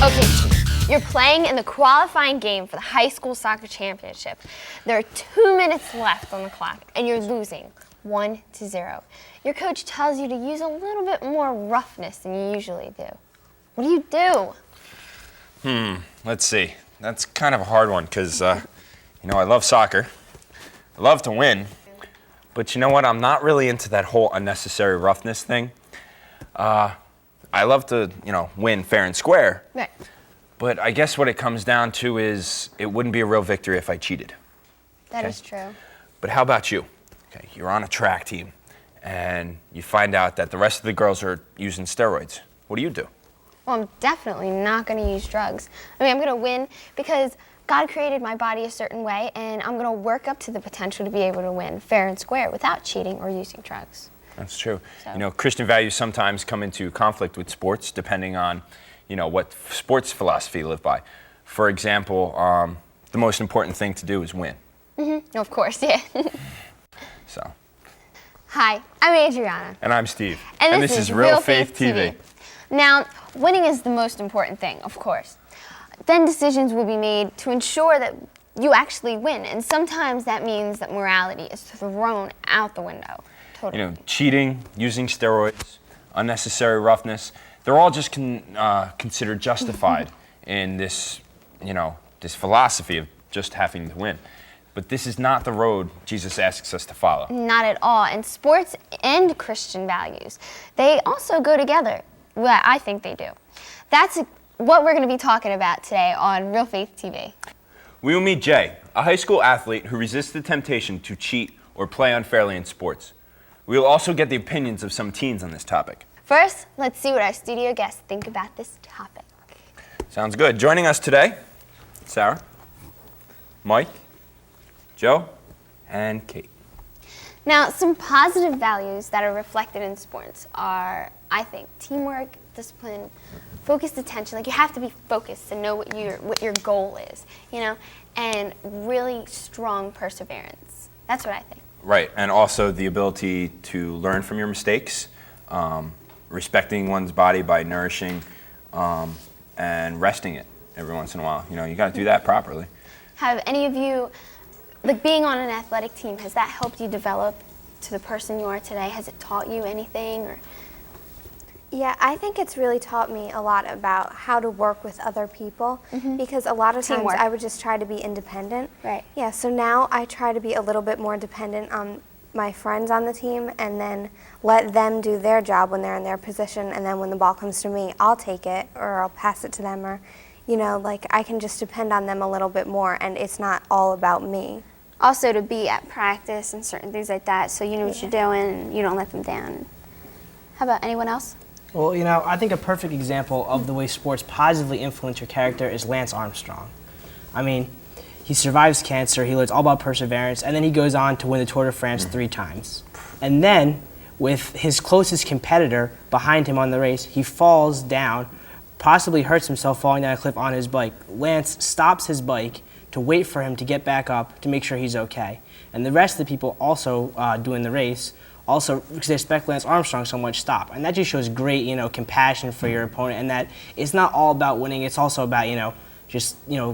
Okay, Chief, you're playing in the qualifying game for the high school soccer championship. There are 2 minutes left on the clock, and you're losing 1-0. Your coach tells you to use a little bit more roughness than you usually do. What do you do? Let's see. That's kind of a hard one because, I love soccer. I love to win. But you know what? I'm not really into that whole unnecessary roughness thing. I love to, win fair and square. Right. But I guess what it comes down to is it wouldn't be a real victory if I cheated. That is true. But how about you? Okay, you're on a track team and you find out that the rest of the girls are using steroids. What do you do? Well, I'm definitely not going to use drugs. I'm going to win because God created my body a certain way, and I'm going to work up to the potential to be able to win fair and square without cheating or using drugs. That's true. So. Christian values sometimes come into conflict with sports depending on, what sports philosophy you live by. For example, the most important thing to do is win. Of course, yeah. So. Hi, I'm Adriana. And I'm Steve. And this is Real Faith TV. TV. Now, winning is the most important thing, of course. Then decisions will be made to ensure that you actually win. And sometimes that means that morality is thrown out the window. Totally. Cheating, using steroids, unnecessary roughness, they're all just considered justified in this, this philosophy of just having to win. But this is not the road Jesus asks us to follow. Not at all. And sports and Christian values, they also go together. Well, I think they do. That's what we're going to be talking about today on Real Faith TV. We will meet Jay, a high school athlete who resists the temptation to cheat or play unfairly in sports. We will also get the opinions of some teens on this topic. First, let's see what our studio guests think about this topic. Sounds good. Joining us today, Sarah, Mike, Joe, and Kate. Now, some positive values that are reflected in sports are, I think, teamwork, discipline, focused attention. Like, you have to be focused and know what your goal is, and really strong perseverance. That's what I think. Right, and also the ability to learn from your mistakes, respecting one's body by nourishing and resting it every once in a while. You got to do that properly. Have any of you, being on an athletic team, has that helped you develop to the person you are today? Has it taught you anything? Or? Yeah, I think it's really taught me a lot about how to work with other people, because a lot of times Teamwork. I would just try to be independent. Right. Yeah, so now I try to be a little bit more dependent on my friends on the team and then let them do their job when they're in their position, and then when the ball comes to me, I'll take it or I'll pass it to them, or, I can just depend on them a little bit more, and it's not all about me. Also to be at practice and certain things like that, so you know what you're doing and you don't let them down. How about anyone else? Well, I think a perfect example of the way sports positively influence your character is Lance Armstrong. He survives cancer, he learns all about perseverance, and then he goes on to win the Tour de France 3 times. And then, with his closest competitor behind him on the race, he falls down, possibly hurts himself falling down a cliff on his bike. Lance stops his bike to wait for him to get back up to make sure he's okay. And the rest of the people also doing the race, also, because they respect Lance Armstrong so much, stop. And that just shows great, compassion for your opponent, and that it's not all about winning, it's also about,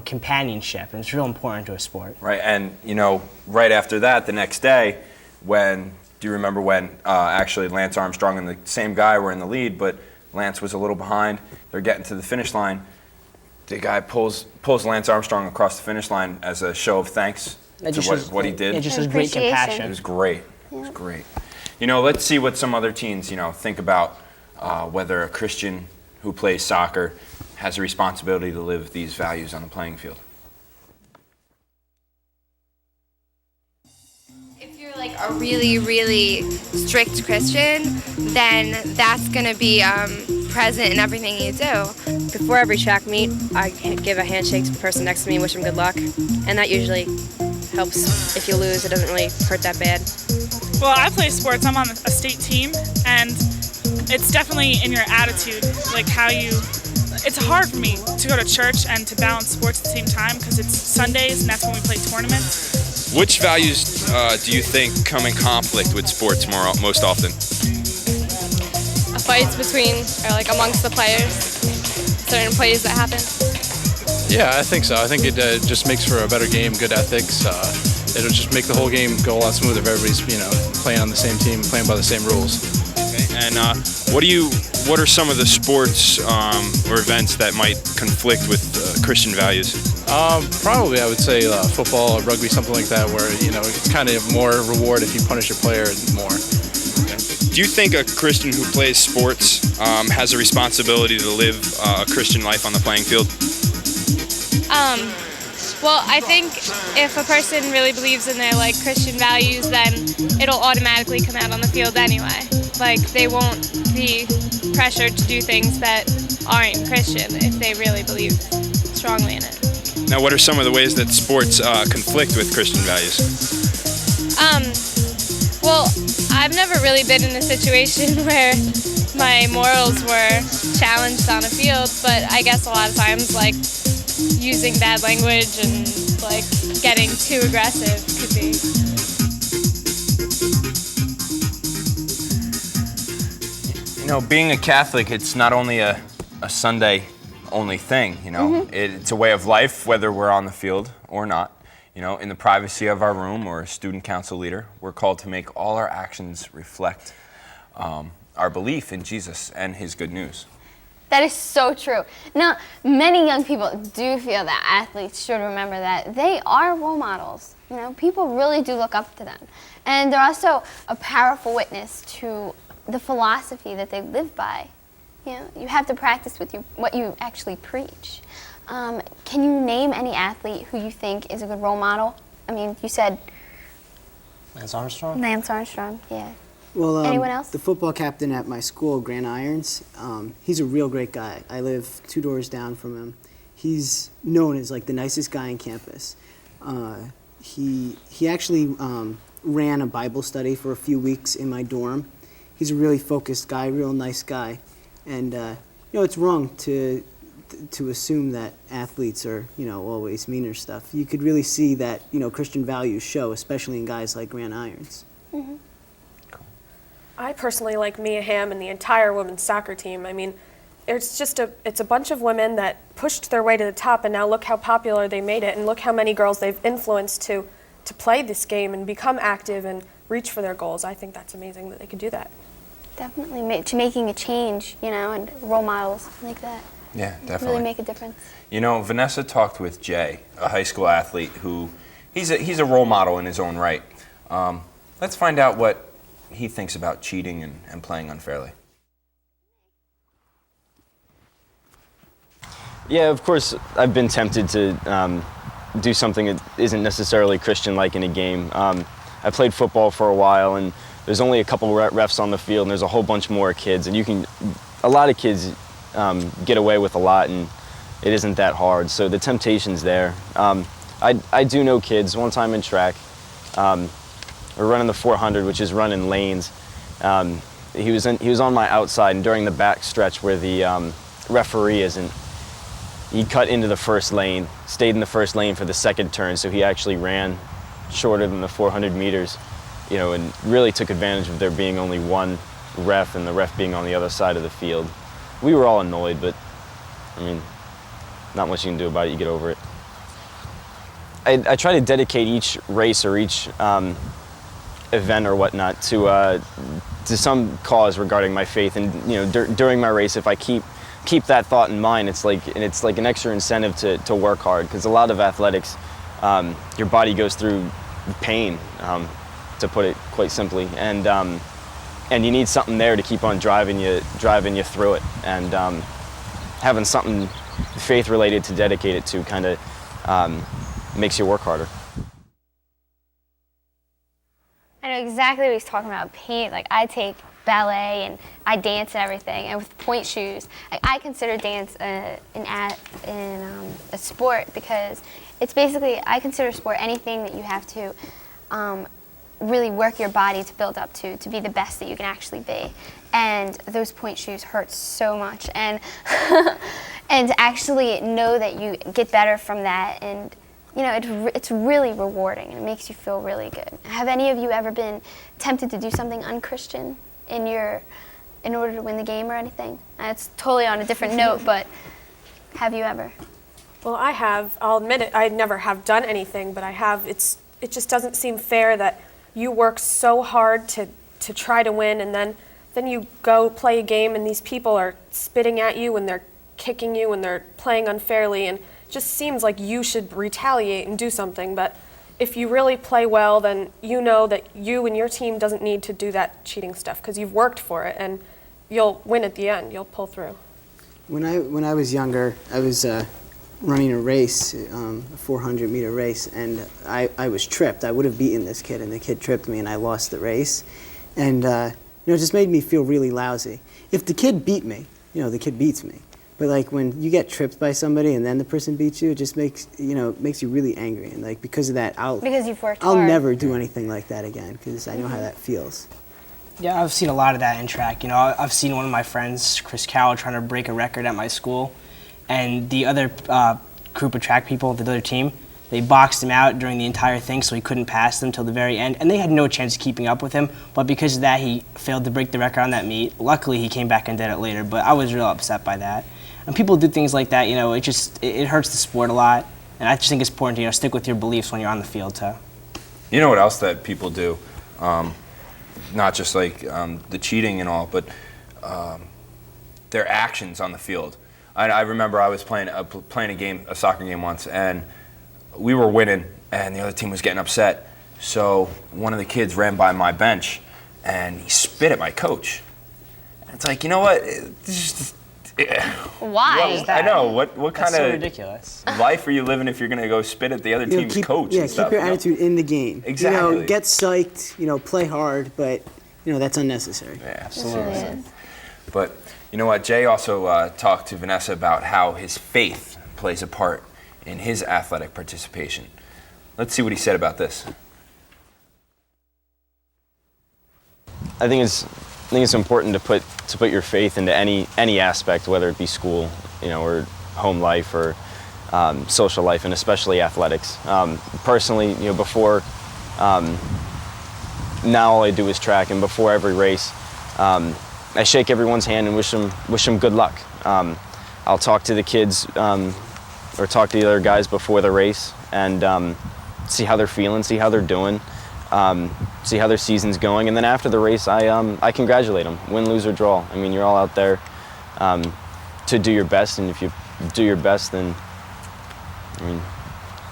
companionship, and it's real important to a sport. Right, and, right after that, the next day, do you remember when actually Lance Armstrong and the same guy were in the lead, but Lance was a little behind, they're getting to the finish line, the guy pulls Lance Armstrong across the finish line as a show of thanks to what he did. It just shows great compassion. It was great. It was great. Let's see what some other teens, think about whether a Christian who plays soccer has a responsibility to live these values on the playing field. If you're a really, really strict Christian, then that's going to be present in everything you do. Before every track meet, I give a handshake to the person next to me and wish them good luck, and that usually helps. If you lose, it doesn't really hurt that bad. Well, I play sports. I'm on a state team, and it's definitely in your attitude, it's hard for me to go to church and to balance sports at the same time because it's Sundays and that's when we play tournaments. Which values do you think come in conflict with sports most often? Fights amongst the players. certain plays that happen? Yeah, I think so. I think it just makes for a better game, good ethics. It'll just make the whole game go a lot smoother if everybody's, playing on the same team, playing by the same rules. Okay. And what are some of the sports or events that might conflict with Christian values? Probably, I would say football or rugby, something like that, where, it's kind of more reward if you punish your player more. Do you think a Christian who plays sports has a responsibility to live a Christian life on the playing field? Well, I think if a person really believes in their Christian values, then it'll automatically come out on the field anyway. They won't be pressured to do things that aren't Christian if they really believe strongly in it. Now, what are some of the ways that sports conflict with Christian values? Well, I've never really been in a situation where my morals were challenged on a field, but I guess a lot of times, using bad language and, getting too aggressive could be. Being a Catholic, it's not only a Sunday-only thing, It's a way of life, whether we're on the field or not. In the privacy of our room or a student council leader, we're called to make all our actions reflect our belief in Jesus and his good news. That is so true. Now, many young people do feel that athletes should remember that they are role models. People really do look up to them. And they're also a powerful witness to the philosophy that they live by. You have to practice with what you actually preach. Can you name any athlete who you think is a good role model? I mean, you said Lance Armstrong? Lance Armstrong, yeah. Well, anyone else? The football captain at my school, Grant Irons, he's a real great guy. I live 2 doors down from him. He's known as the nicest guy on campus. He actually ran a Bible study for a few weeks in my dorm. He's a really focused guy, real nice guy. And, it's wrong to assume that athletes are, always mean or stuff. You could really see that, Christian values show, especially in guys like Grant Irons. Mm-hmm. I personally like Mia Hamm and the entire women's soccer team. I mean, it's a bunch of women that pushed their way to the top, and now look how popular they made it, and look how many girls they've influenced to play this game and become active and reach for their goals. I think that's amazing that they could do that. Definitely making a change, and role models like that. Yeah, definitely. Really make a difference. Vanessa talked with Jay, a high school athlete who he's a role model in his own right. Let's find out what he thinks about cheating and playing unfairly. Yeah, of course, I've been tempted to do something that isn't necessarily Christian-like in a game. I played football for a while, and there's only a couple refs on the field, and there's a whole bunch more kids, and a lot of kids get away with a lot, and it isn't that hard, so the temptation's there. I do know kids. One time in track, we're running the 400, which is running lanes. He was on my outside, and during the back stretch where the referee isn't, he cut into the first lane, stayed in the first lane for the second turn, so he actually ran shorter than the 400 meters, and really took advantage of there being only one ref and the ref being on the other side of the field. We were all annoyed, but not much you can do about it. You get over it. I try to dedicate each race or each event or whatnot to some cause regarding my faith, and during my race, if I keep that thought in mind, it's like an extra incentive to work hard, because a lot of athletics, your body goes through pain, to put it quite simply, and you need something there to keep on driving you through it, and having something faith related to dedicate it to kind of makes you work harder. I know exactly what he's talking about, paint. I take ballet and I dance and everything, and with point shoes, I consider dance a sport, because it's basically, I consider sport anything that you have to really work your body to build up to be the best that you can actually be. And those point shoes hurt so much, and and to actually know that you get better from that, and it's really rewarding, and it makes you feel really good. Have any of you ever been tempted to do something unchristian in order to win the game or anything? It's totally on a different note, but Have you ever? Well, I have. I'll admit it. I never have done anything, but I have. It just doesn't seem fair that you work so hard to try to win, and then you go play a game, and these people are spitting at you, and they're kicking you, and they're playing unfairly, and it just seems like you should retaliate and do something. But if you really play well, then you know that you and your team doesn't need to do that cheating stuff because you've worked for it, and you'll win at the end. You'll pull through. When I was younger, I was running a race, a 400-meter race, and I was tripped. I would have beaten this kid, and the kid tripped me, and I lost the race. And it just made me feel really lousy. If the kid beat me, the kid beats me. But like when you get tripped by somebody and then the person beats you, it just makes you really angry. And like because of that, Because you've worked I'll hard. never do anything like that again because I know how that feels. Yeah, I've seen a lot of that in track. I've seen one of my friends, Chris Cowell, trying to break a record at my school, and the other group of track people, the other team, they boxed him out during the entire thing, so he couldn't pass them till the very end, and they had no chance of keeping up with him. But because of that, he failed to break the record on that meet. Luckily, he came back and did it later, but I was real upset by that. And people do things like that, it hurts the sport a lot, and I just think it's important to stick with your beliefs when you're on the field too. You know what else that people do? Not just like the cheating and all, but their actions on the field. I remember I was playing a soccer game once, and we were winning, and the other team was getting upset. So one of the kids ran by my bench, and he spit at my coach. And it's like, you know what? Why? I know. What kind That's so of ridiculous. life are you living if you're going to go spit at the other team's coach and stuff? Keep your attitude in the game. Exactly. Get psyched. Play hard, but that's unnecessary. Yeah, absolutely. But you know what? Jay also talked to Vanessa about how his faith plays a part in his athletic participation. Let's see what he said about this. I think it's important to put your faith into any aspect, whether it be school, or home life or social life, and especially athletics. Personally, before now all I do is track, and before every race, I shake everyone's hand and wish them good luck. I'll talk to the kids or talk to the other guys before the race and see how they're feeling, see how they're doing. See how their season's going, and then after the race, I congratulate them, win, lose, or draw. I mean, you're all out there to do your best, and if you do your best, then it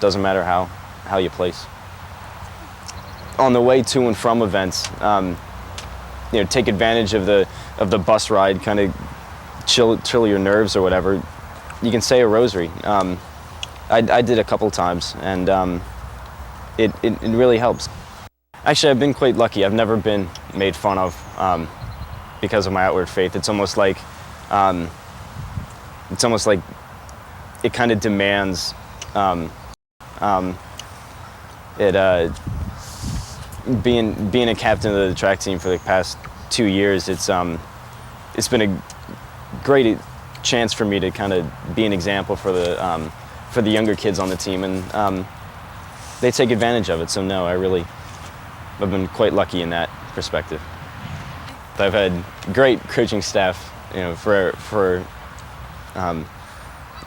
doesn't matter how you place. On the way to and from events, take advantage of the bus ride, kind of chill your nerves or whatever. You can say a rosary. I did a couple times, and it really helps. Actually, I've been quite lucky. I've never been made fun of because of my outward faith. It's almost like it kind of demands being a captain of the track team for the past 2 years. It's been a great chance for me to kind of be an example for the younger kids on the team, and they take advantage of it. So no, I've been quite lucky in that perspective. I've had great coaching staff, for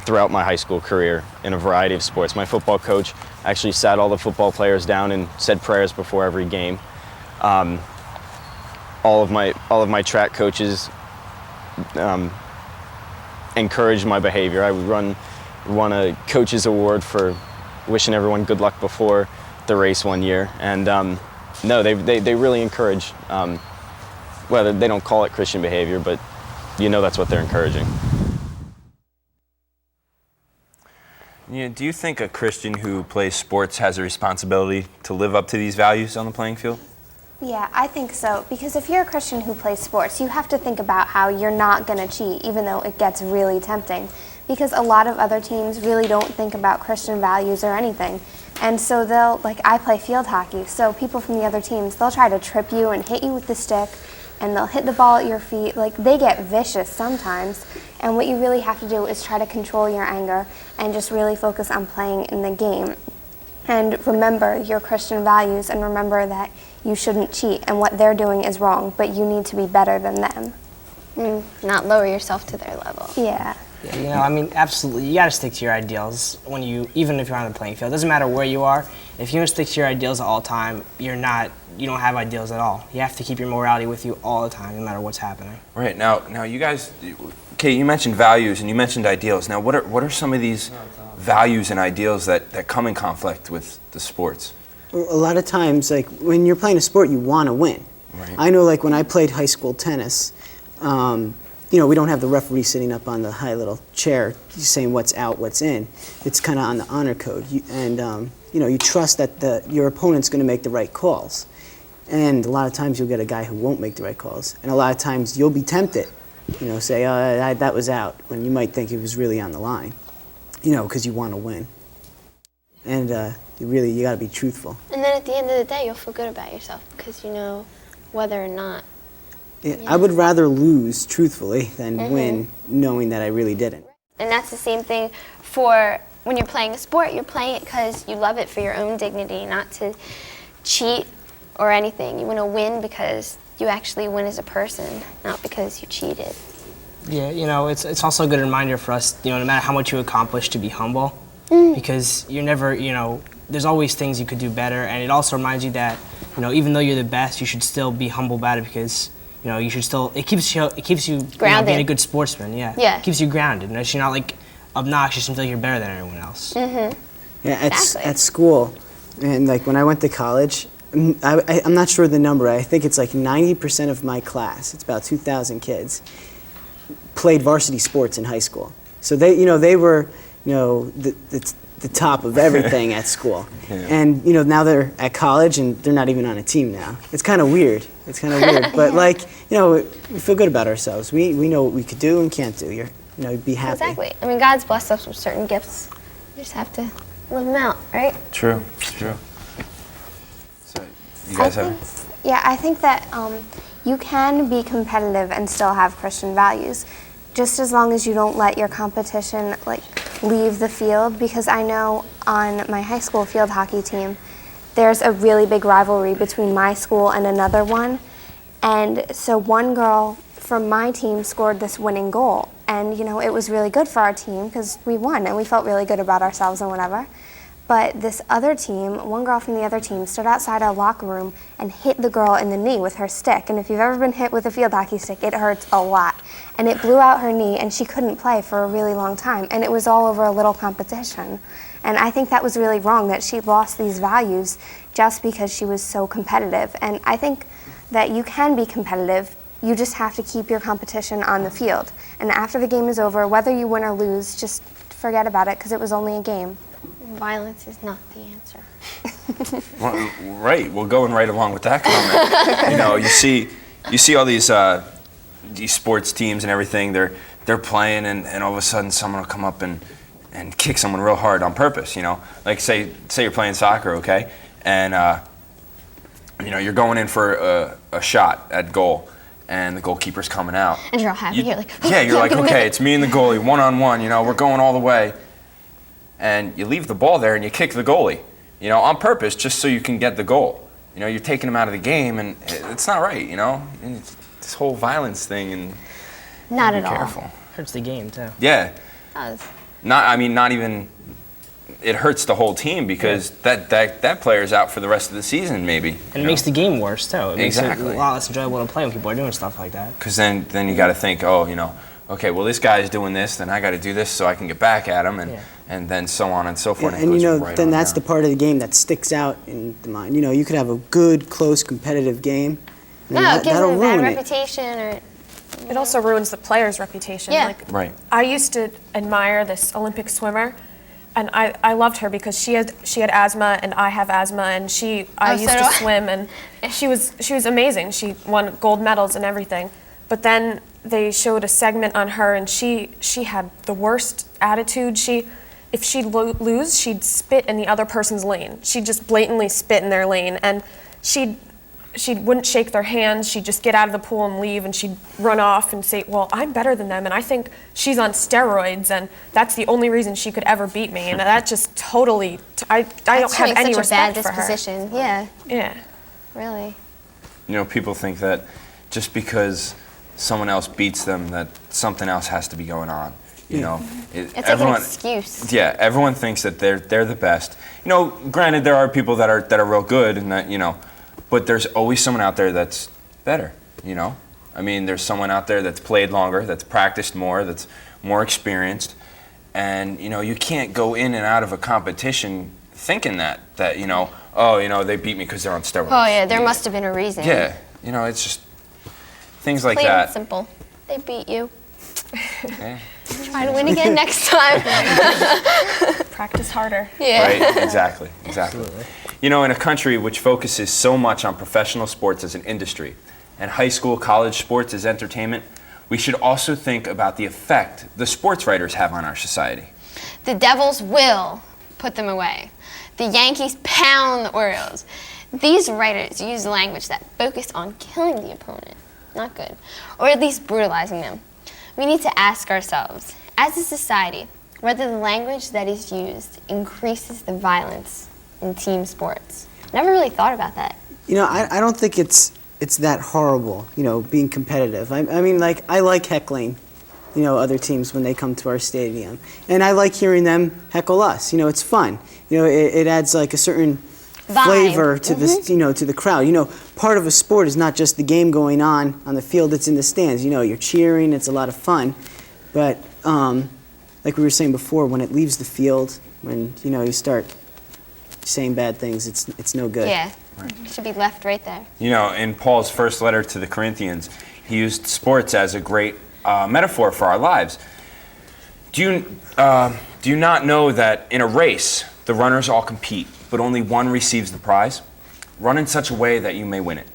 throughout my high school career in a variety of sports. My football coach actually sat all the football players down and said prayers before every game. All of my track coaches encouraged my behavior. I won a coach's award for wishing everyone good luck before the race one year, and no, they really encourage, whether they don't call it Christian behavior, but that's what they're encouraging. Do you think a Christian who plays sports has a responsibility to live up to these values on the playing field? Yeah, I think so. Because if you're a Christian who plays sports, you have to think about how you're not going to cheat, even though it gets really tempting. Because a lot of other teams really don't think about Christian values or anything. And so I play field hockey, so people from the other teams, they'll try to trip you and hit you with the stick, and they'll hit the ball at your feet. They get vicious sometimes. And what you really have to do is try to control your anger and just really focus on playing in the game. And remember your Christian values, and remember that you shouldn't cheat, and what they're doing is wrong, but you need to be better than them. Not lower yourself to their level. Yeah. You know, I mean, absolutely. You got to stick to your ideals even if you're on the playing field. It doesn't matter where you are. If you don't stick to your ideals at all time, you don't have ideals at all. You have to keep your morality with you all the time, no matter what's happening. Right. Now you guys, okay, you mentioned values and you mentioned ideals. Now, what are some of these values and ideals that come in conflict with the sports? A lot of times, like, when you're playing a sport, you want to win. Right. I know, like, when I played high school tennis, you know, we don't have the referee sitting up on the high little chair saying what's out, what's in. It's kind of on the honor code. You know, you trust that your opponent's going to make the right calls. And a lot of times you'll get a guy who won't make the right calls. And a lot of times you'll be tempted, you know, say, oh, that was out, when you might think it was really on the line, you know, because you want to win. And you got to be truthful. And then at the end of the day, you'll feel good about yourself because you know whether or not. Yeah, I would rather lose truthfully than win knowing that I really didn't. And that's the same thing for when you're playing a sport. You're playing it because you love it for your own dignity, not to cheat or anything. You want to win because you actually win as a person, not because you cheated. Yeah, you know, it's also a good reminder for us, you know, no matter how much you accomplish, to be humble. Because you're never, you know, there's always things you could do better. And it also reminds you that, you know, even though you're the best, you should still be humble about it because, you know, you should still, it keeps you grounded. You know, being a good sportsman, yeah. Yeah. It keeps you grounded. You know, so you're not like obnoxious and feel like you're better than everyone else. Yeah, Exactly. at school, and like when I went to college, I'm not sure the number. I think it's like 90% of my class, it's about 2,000 kids, played varsity sports in high school. So they were, you know, the top of everything at school. Yeah. And, you know, now they're at college and they're not even on a team now. It's kind of weird. But like, you know, we feel good about ourselves. We know what we could do and can't do. You know, be happy. Exactly. I mean, God's blessed us with certain gifts. You just have to live them out, right? True. So, you guys have? I think that you can be competitive and still have Christian values, just as long as you don't let your competition leave the field. Because I know on my high school field hockey team, there's a really big rivalry between my school and another one. And so one girl from my team scored this winning goal. And, you know, it was really good for our team because we won and we felt really good about ourselves and whatever. But this other team, one girl from the other team, stood outside our locker room and hit the girl in the knee with her stick. And if you've ever been hit with a field hockey stick, it hurts a lot. And it blew out her knee and she couldn't play for a really long time. And it was all over a little competition. And I think that was really wrong, that she lost these values just because she was so competitive. And I think that you can be competitive. You just have to keep your competition on the field. And after the game is over, whether you win or lose, just forget about it because it was only a game. Violence is not the answer. Well, right. Well, going right along with that comment, you know, you see all these sports teams and everything. They're playing, and all of a sudden, someone will come up and kick someone real hard on purpose. You know, like say you're playing soccer, okay, and you know you're going in for a shot at goal, and the goalkeeper's coming out. And you're all happy. You're like, yeah, you're like, okay, it's me and the goalie, 1-on-1. You know, we're going all the way. And you leave the ball there and you kick the goalie, you know, on purpose, just so you can get the goal. You know, you're taking him out of the game, and it's not right, you know. And it's this whole violence thing, and not be at careful. all. Hurts the game too. Yeah. It does. Not even. It hurts the whole team because that player's out for the rest of the season, maybe. And it makes the game worse too. It makes Exactly. it a lot less enjoyable to play when people are doing stuff like that. Because then you got to think, oh, you know, okay, well this guy's doing this, then I got to do this so I can get back at him, and then so on and so forth. And you know, then that's the part of the game that sticks out in the mind. You know, you could have a good, close, competitive game. No, it gives them a bad reputation, or it also ruins the player's reputation. Yeah. Like, right. I used to admire this Olympic swimmer, and I loved her because she had asthma and I have asthma, and I used to swim, and she was amazing. She won gold medals and everything. But then they showed a segment on her, and she had the worst attitude. If she'd lose, she'd spit in the other person's lane. She'd just blatantly spit in their lane, and she wouldn't shake their hands. She'd just get out of the pool and leave, and she'd run off and say, well, I'm better than them, and I think she's on steroids, and that's the only reason she could ever beat me. And that just totally, I don't have any respect for her. Such a bad disposition. Yeah. Yeah. Really. You know, people think that just because someone else beats them, that something else has to be going on. You know, It's like an excuse. Yeah, everyone thinks that they're the best. You know, granted, there are people that are real good, and that, you know, but there's always someone out there that's better. You know, I mean, there's someone out there that's played longer, that's practiced more, that's more experienced, and you know, you can't go in and out of a competition thinking that you know, oh, you know, they beat me because they're on steroids. Oh yeah, there must have been a reason. Yeah, you know, it's just things like Plain that. and simple. They beat you. Okay. Try to win again next time. Practice harder. Yeah. Right, exactly. You know, in a country which focuses so much on professional sports as an industry and high school, college sports as entertainment, we should also think about the effect the sports writers have on our society. The Devils will put them away. The Yankees pound the Orioles. These writers use language that focus on killing the opponent. Not good. Or at least brutalizing them. We need to ask ourselves, as a society, whether the language that is used increases the violence in team sports. Never really thought about that. You know, I don't think it's that horrible, you know, being competitive. I mean, like, I like heckling, you know, other teams when they come to our stadium. And I like hearing them heckle us. You know, it's fun. You know, it adds like a certain flavor to this, you know, to the crowd. You know, part of a sport is not just the game going on the field, it's in the stands. You know, you're cheering, it's a lot of fun. But like we were saying before, when it leaves the field, when, you know, you start saying bad things, it's no good. Yeah, it should be left right there. You know, in Paul's first letter to the Corinthians, he used sports as a great metaphor for our lives. Do you not know that in a race, the runners all compete, but only one receives the prize? Run in such a way that you may win it.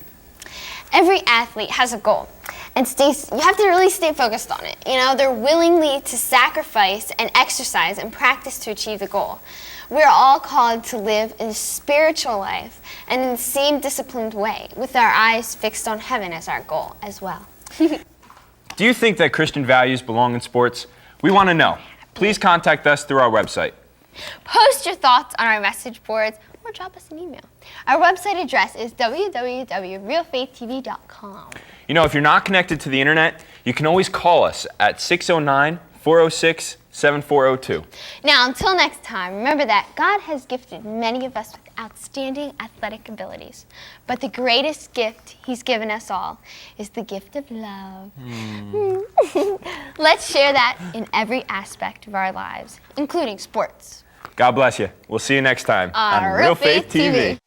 Every athlete has a goal, and you have to really stay focused on it. You know, they're willingly to sacrifice and exercise and practice to achieve the goal. We're all called to live a spiritual life and in the same disciplined way, with our eyes fixed on heaven as our goal as well. Do you think that Christian values belong in sports? We want to know. Please contact us through our website. Post your thoughts on our message boards or drop us an email. Our website address is www.realfaithtv.com. You know, if you're not connected to the internet, you can always call us at 609-406-7402. Now, until next time, remember that God has gifted many of us with outstanding athletic abilities. But the greatest gift He's given us all is the gift of love. Let's share that in every aspect of our lives, including sports. God bless you. We'll see you next time on Real Faith TV.